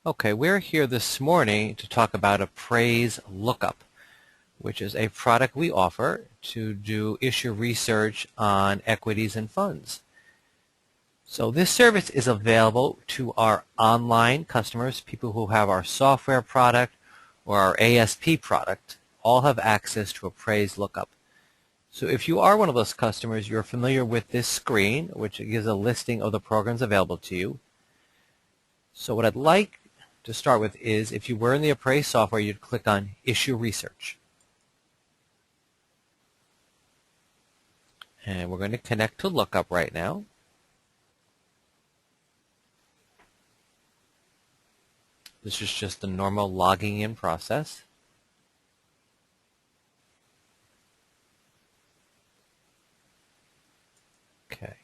Okay, we're here this morning to talk about Appraise Lookup, which is a product we offer to do issue research on equities and funds. So this service is available to our online customers, people who have our software product or our ASP product, all have access to Appraise Lookup. So if you are one of those customers, you're familiar with this screen, which gives a listing of the programs available to you. So what I'd like to start with is, if you were in the Appraise software, you'd click on Issue Research. And we're going to connect to Lookup right now. This is just the normal logging in process. Okay.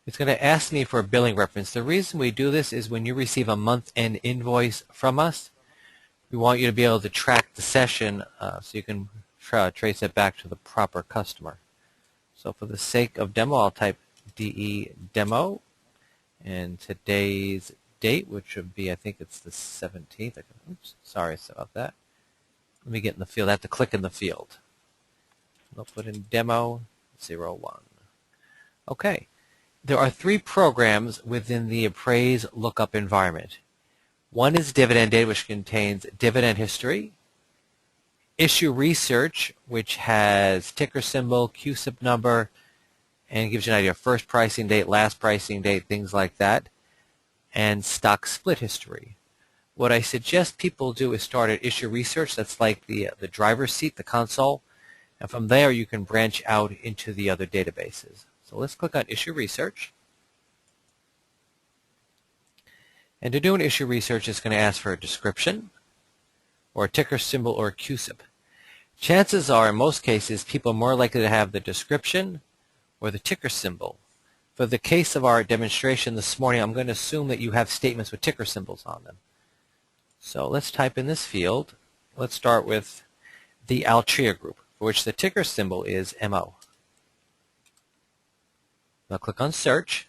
It's going to ask me for a billing reference. The reason we do this is when you receive a month-end invoice from us, we want you to be able to track the session so you can trace it back to the proper customer. So for the sake of demo, I'll type DE demo and today's date, which would be, I think it's the 17th. Oops, sorry about that. Let me get in the field. I have to click in the field. I'll put in demo 01. Okay. There are three programs within the Appraise Lookup environment. One is Dividend Data, which contains dividend history. Issue Research, which has ticker symbol, Cusip number, and gives you an idea of first pricing date, last pricing date, things like that. And Stock Split History. What I suggest people do is start at Issue Research. That's like the driver's seat, the console. And from there, you can branch out into the other databases. So let's click on Issue Research. And to do an issue research, it's going to ask for a description, or a ticker symbol, or a Cusip. Chances are, in most cases, people are more likely to have the description or the ticker symbol. For the case of our demonstration this morning, I'm going to assume that you have statements with ticker symbols on them. So let's type in this field. Let's start with the Altria Group, for which the ticker symbol is MO. I'll click on Search.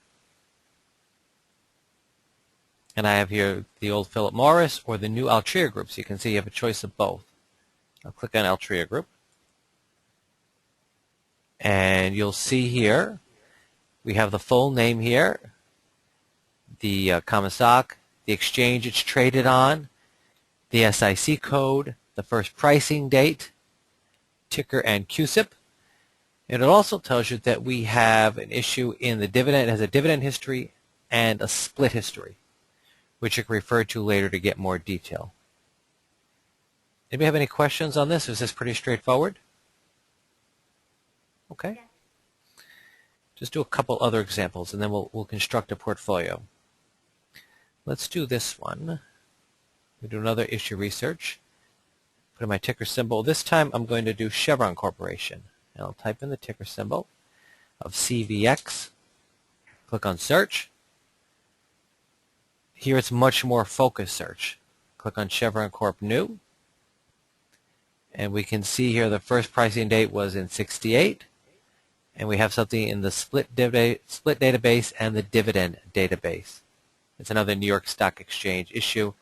And I have here the old Philip Morris or the new Altria Group. So you can see you have a choice of both. I'll click on Altria Group. And you'll see here we have the full name here, the common stock, the exchange it's traded on, the SIC code, the first pricing date, ticker and Cusip. And it also tells you that we have an issue in the dividend. It has a dividend history and a split history, which you can refer to later to get more detail. Anybody have any questions on this? Is this pretty straightforward? Okay. Yeah. Just do a couple other examples, and then we'll construct a portfolio. Let's do this one. We do another issue research. Put in my ticker symbol. This time I'm going to do Chevron Corporation. And I'll type in the ticker symbol of CVX. Click on Search. Here it's much more focused search. Click on Chevron Corp New. And we can see here the first pricing date was in 68. And we have something in the split database and the dividend database. It's another New York Stock Exchange issue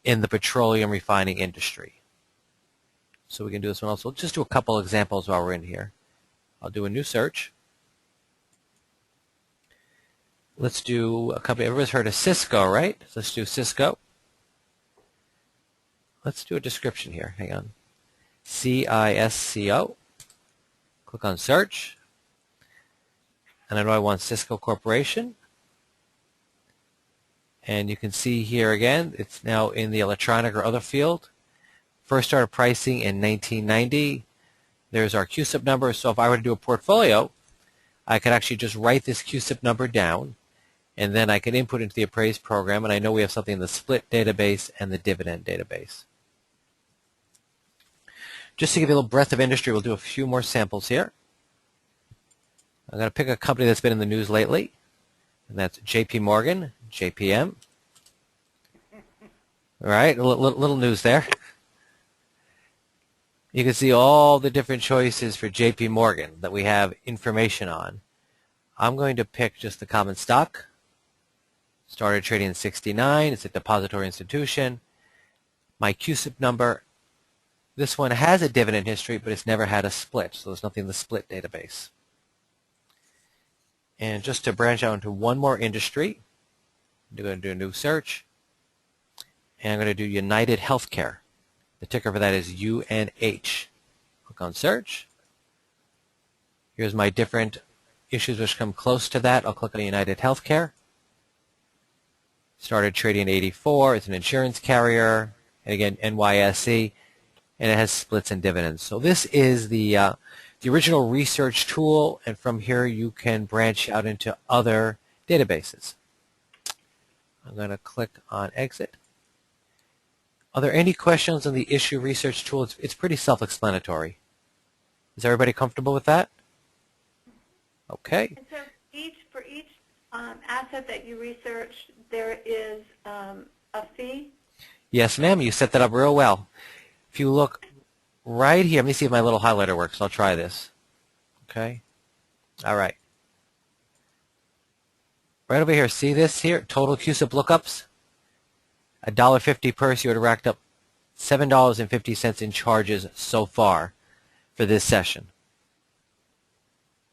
in the petroleum refining industry. So we can do this one also. Just do a couple examples while we're in here. I'll do a new search. Let's do a company. Everybody's heard of Cisco, right? So let's do Cisco. Let's do a description here. Hang on. CISCO. Click on Search. And I know I want Cisco Corporation. And you can see here again, it's now in the electronic or other field. First started pricing in 1990. There's our Cusip number. So if I were to do a portfolio, I could actually just write this Cusip number down, and then I can input into the Appraise program, and I know we have something in the split database and the dividend database. Just to give you a little breadth of industry, we'll do a few more samples here. I'm going to pick a company that's been in the news lately, and that's JP Morgan, JPM. All right, a little news there. You can see all the different choices for JP Morgan that we have information on. I'm going to pick just the common stock. Started trading in 69. It's a depository institution. My Cusip number, this one has a dividend history, but it's never had a split, so there's nothing in the split database. And just to branch out into one more industry, I'm going to do a new search, and I'm going to do United Healthcare. The ticker for that is UNH. Click on search. Here's my different issues which come close to that. I'll click on United Healthcare. Started trading in 84. It's an insurance carrier, and again NYSE, and it has splits and dividends. So this is the original research tool, and from here you can branch out into other databases. I'm going to click on exit. Are there any questions on the issue research tool? It's pretty self-explanatory. Is everybody comfortable with that? Okay. And so for each asset that you research, there is a fee? Yes, ma'am. You set that up real well. If you look right here, let me see if my little highlighter works. I'll try this. Okay. All right. Right over here, see this here? Total Cusip lookups. $1.50 per, so you would have racked up $7.50 in charges so far for this session.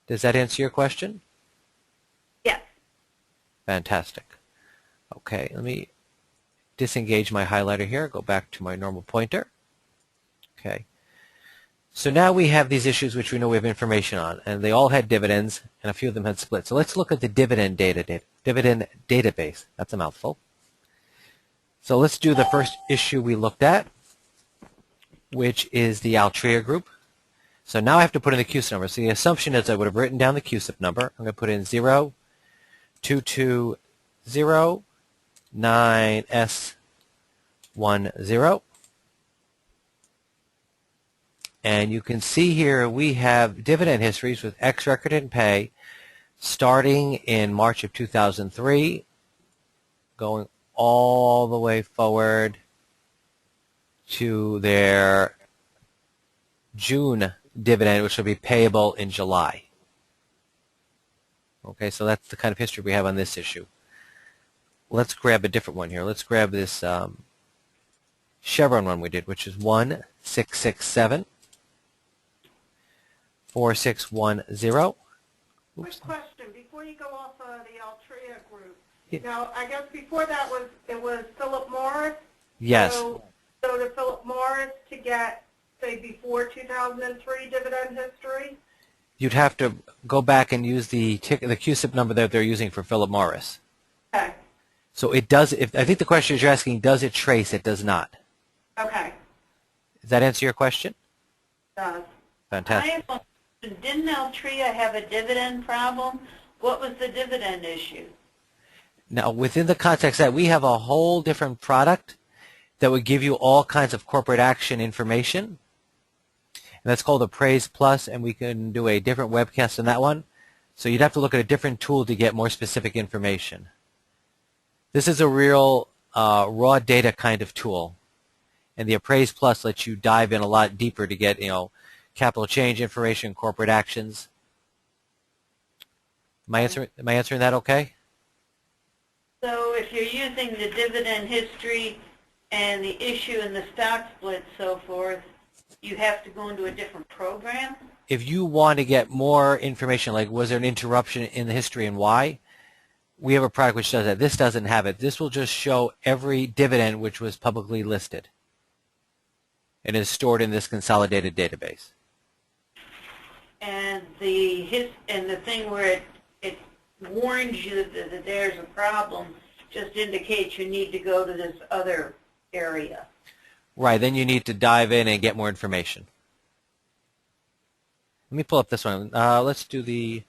Does that answer your question? Yes. Fantastic. Okay, let me disengage my highlighter here, go back to my normal pointer. Okay. So now we have these issues which we know we have information on, and they all had dividends, and a few of them had split. So let's look at the dividend database. That's a mouthful. So let's do the first issue we looked at, which is the Altria group. So now I have to put in the Cusip number. So the assumption is I would have written down the Cusip number. I'm going to put in 02209S10. And you can see here we have dividend histories with X record and pay starting in March of 2003, going all the way forward to their June dividend, which will be payable in July. Okay, so that's the kind of history we have on this issue. Let's grab a different one here. Let's grab this Chevron one we did, which is 1667 4610. Quick question before you go off of the Altria group. Yeah. Now, I guess before that it was Philip Morris. Yes. So to Philip Morris to get, say, before 2003 dividend history. You'd have to go back and use the Cusip number that they're using for Philip Morris. Okay. So it does. I think the question you're asking, does it trace? It does not. Okay. Does that answer your question? It does. Fantastic. Didn't Altria have a dividend problem? What was the dividend issue? Now, within the context that we have a whole different product that would give you all kinds of corporate action information, and that's called Appraise Plus, and we can do a different webcast on that one. So you'd have to look at a different tool to get more specific information. This is a real raw data kind of tool, and the Appraise Plus lets you dive in a lot deeper to get, capital change information, corporate actions. Am I answering that okay? So if you're using the dividend history and the issue and the stock split so forth, you have to go into a different program? If you want to get more information, like was there an interruption in the history and why, we have a product which does that. This doesn't have it. This will just show every dividend which was publicly listed and is stored in this consolidated database. And the thing where it warns you that there's a problem just indicates you need to go to this other area. Right, then you need to dive in and get more information. Let me pull up this one. Let's do the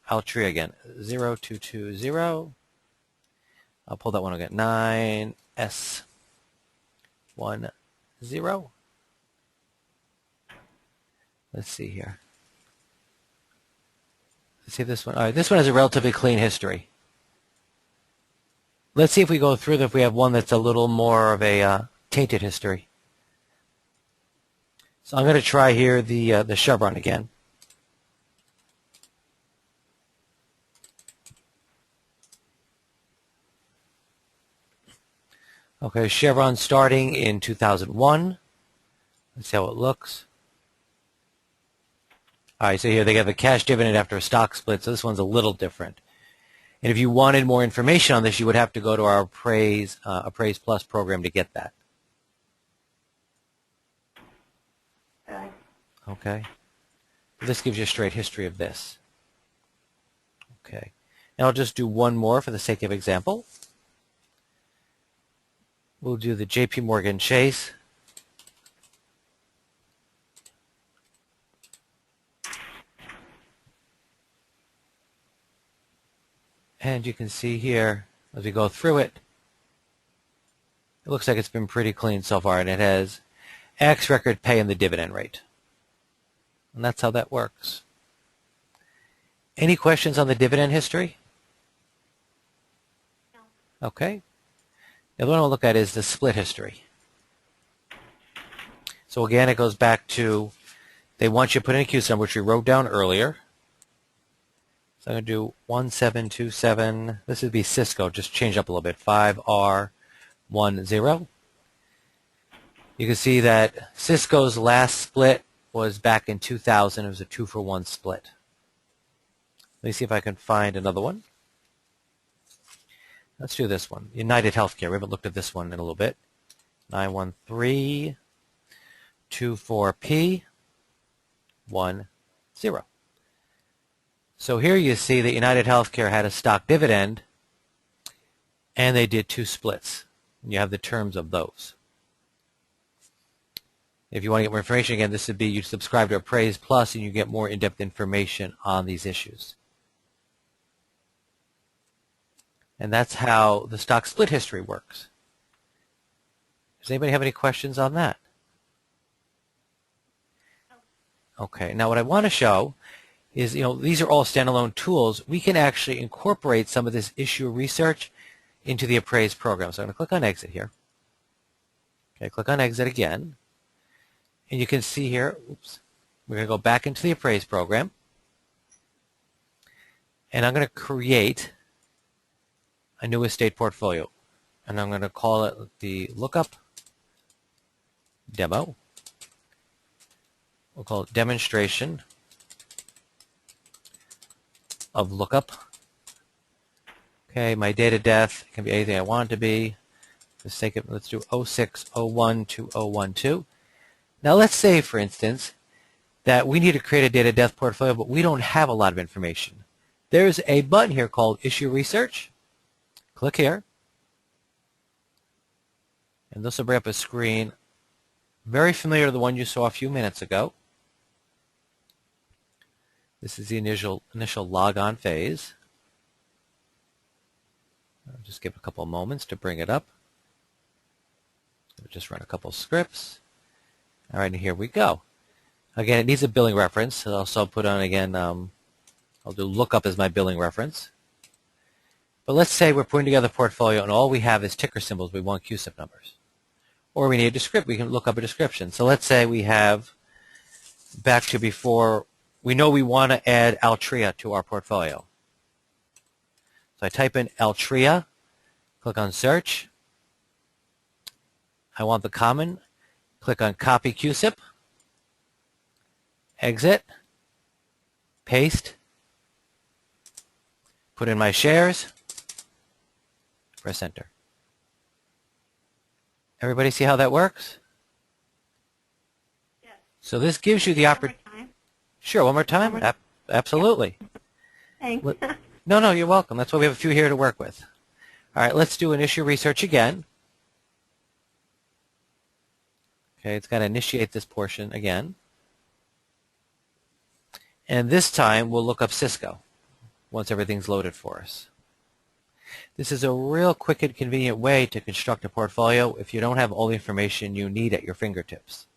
Altria again. 0220. I'll pull that one again. 9S10. Let's see here. Let's see this one. All right, this one has a relatively clean history. Let's see if we go through them, if we have one that's a little more of a tainted history. So I'm going to try here the Chevron again. Okay, Chevron starting in 2001. Let's see how it looks. All right, so here they have a cash dividend after a stock split, so this one's a little different. And if you wanted more information on this, you would have to go to our Appraise Plus program to get that. Okay. Okay. This gives you a straight history of this. Okay. And I'll just do one more for the sake of example. We'll do the JP Morgan Chase. And you can see here, as we go through it, it looks like it's been pretty clean so far, and it has X record pay and the dividend rate. And that's how that works. Any questions on the dividend history? No. Okay. The other one we'll look at is the split history. So again, it goes back to, they want you to put in a Cusip number, which we wrote down earlier. So I'm going to do 1727. This would be Cisco, just change up a little bit. 5R10. You can see that Cisco's last split was back in 2000. It was a 2-for-1 split. Let me see if I can find another one. Let's do this one. United Healthcare. We haven't looked at this one in a little bit. 91324P10. So here you see that United Healthcare had a stock dividend, and they did 2 splits. And you have the terms of those. If you want to get more information, again, this would be you subscribe to Appraise Plus, and you get more in-depth information on these issues. And that's how the stock split history works. Does anybody have any questions on that? Okay, now what I want to show is, these are all standalone tools. We can actually incorporate some of this issue research into the Appraise program. So I'm going to click on Exit here. Okay, click on Exit again. And you can see here, oops, we're going to go back into the Appraise program. And I'm going to create a new estate portfolio. And I'm going to call it the Lookup Demo. We'll call it Demonstration of Lookup. Okay, my date of death can be anything I want it to be. Let's take it. Let's do 0601 to 012. Now let's say, for instance, that we need to create a date of death portfolio, but we don't have a lot of information. There's a button here called Issue Research. Click here. And this will bring up a screen very familiar to the one you saw a few minutes ago. This is the initial log-on phase. I'll just give a couple of moments to bring it up. We'll just run a couple scripts. All right, and here we go. Again, it needs a billing reference. So I'll also put on, again, I'll do lookup as my billing reference. But let's say we're putting together a portfolio and all we have is ticker symbols. We want Cusip numbers. Or we need a description. We can look up a description. So let's say we have, back to before, we know we want to add Altria to our portfolio. So I type in Altria, click on Search. I want the common. Click on Copy Cusip. Exit. Paste. Put in my shares. Press Enter. Everybody see how that works? Yes. So this gives you the opportunity. Sure, one more time? Absolutely. Thanks. No, you're welcome. That's why we have a few here to work with. All right, let's do an issue research again. Okay, it's got to initiate this portion again. And this time, we'll look up Cisco once everything's loaded for us. This is a real quick and convenient way to construct a portfolio if you don't have all the information you need at your fingertips.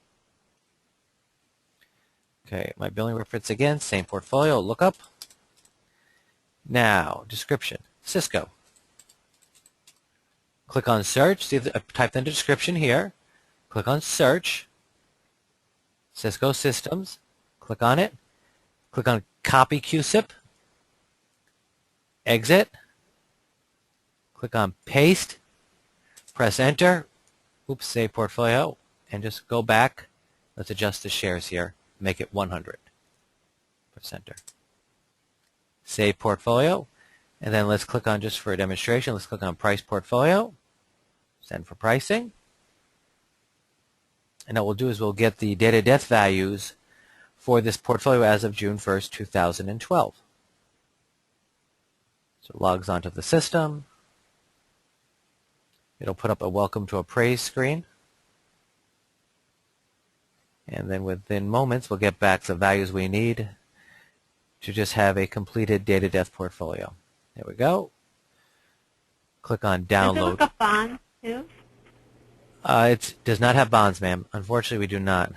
Okay, my billing reference again, same portfolio, lookup. Now, description, Cisco. Click on search, see if I type in the description here. Click on search, Cisco Systems, click on it. Click on Copy Cusip, exit, click on Paste, Press enter. Oops, save portfolio. And just go back. Let's adjust the shares here. Make it 100. Press enter. Save portfolio. And then let's click on, just for a demonstration, let's click on price portfolio. Send for pricing. And what we'll do is we'll get the date of death values for this portfolio as of June 1st, 2012. So it logs onto the system. It'll put up a welcome to Appraise screen. And then within moments, we'll get back the values we need to just have a completed date of death portfolio. There we go. Click on Does it download. look up bonds too? It does not have bonds, ma'am. Unfortunately, we do not.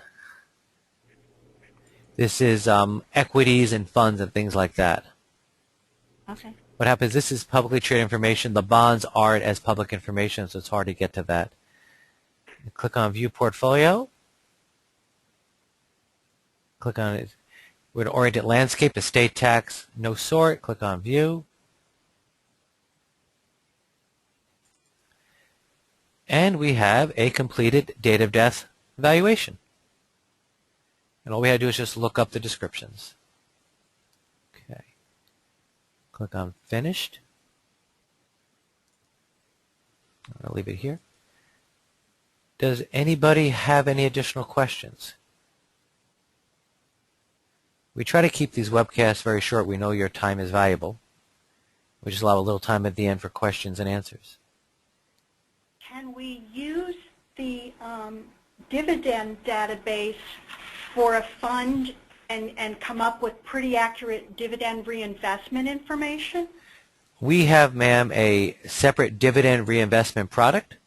This is equities and funds and things like that. Okay. What happens, this is publicly traded information. The bonds aren't as public information, so it's hard to get to that. Click on View Portfolio. Click on it. We're going to Oriented Landscape, Estate Tax, no sort. Click on View. And we have a completed date of death valuation. And all we had to do is just look up the descriptions. Okay. Click on Finished. I'll leave it here. Does anybody have any additional questions? We try to keep these webcasts very short. We know your time is valuable. We just allow a little time at the end for questions and answers. Can we use the dividend database for a fund and come up with pretty accurate dividend reinvestment information? We have, ma'am, a separate dividend reinvestment product,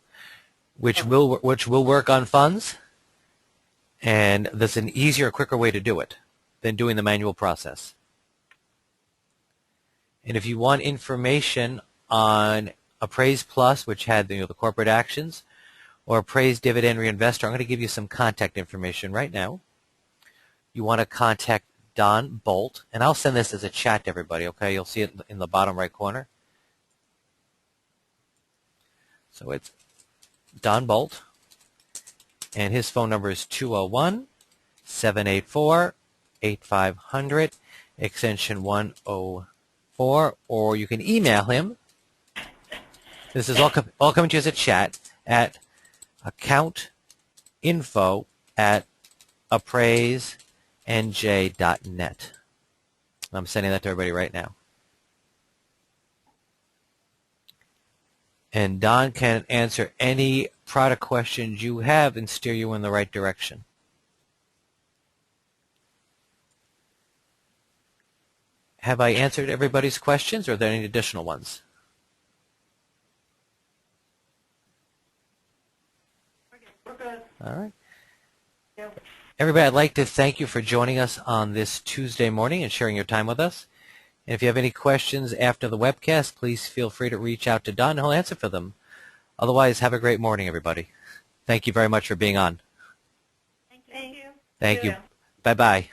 which will work on funds, and that's an easier, quicker way to do it than doing the manual process. And if you want information on Appraise Plus, which had the corporate actions, or Appraise Dividend Reinvestor, I'm going to give you some contact information right now. You want to contact Don Bolt, and I'll send this as a chat to everybody, okay? You'll see it in the bottom right corner. So it's Don Bolt, and his phone number is 201-784-8500, extension 104, or you can email him. This is all coming to you as a chat at accountinfo@appraisenj.net. I'm sending that to everybody right now. And Don can answer any product questions you have and steer you in the right direction. Have I answered everybody's questions, or are there any additional ones? All right. Everybody, I'd like to thank you for joining us on this Tuesday morning and sharing your time with us. And if you have any questions after the webcast, please feel free to reach out to Don. He'll answer for them. Otherwise, have a great morning, everybody. Thank you very much for being on. Thank you. Thank you. Bye-bye.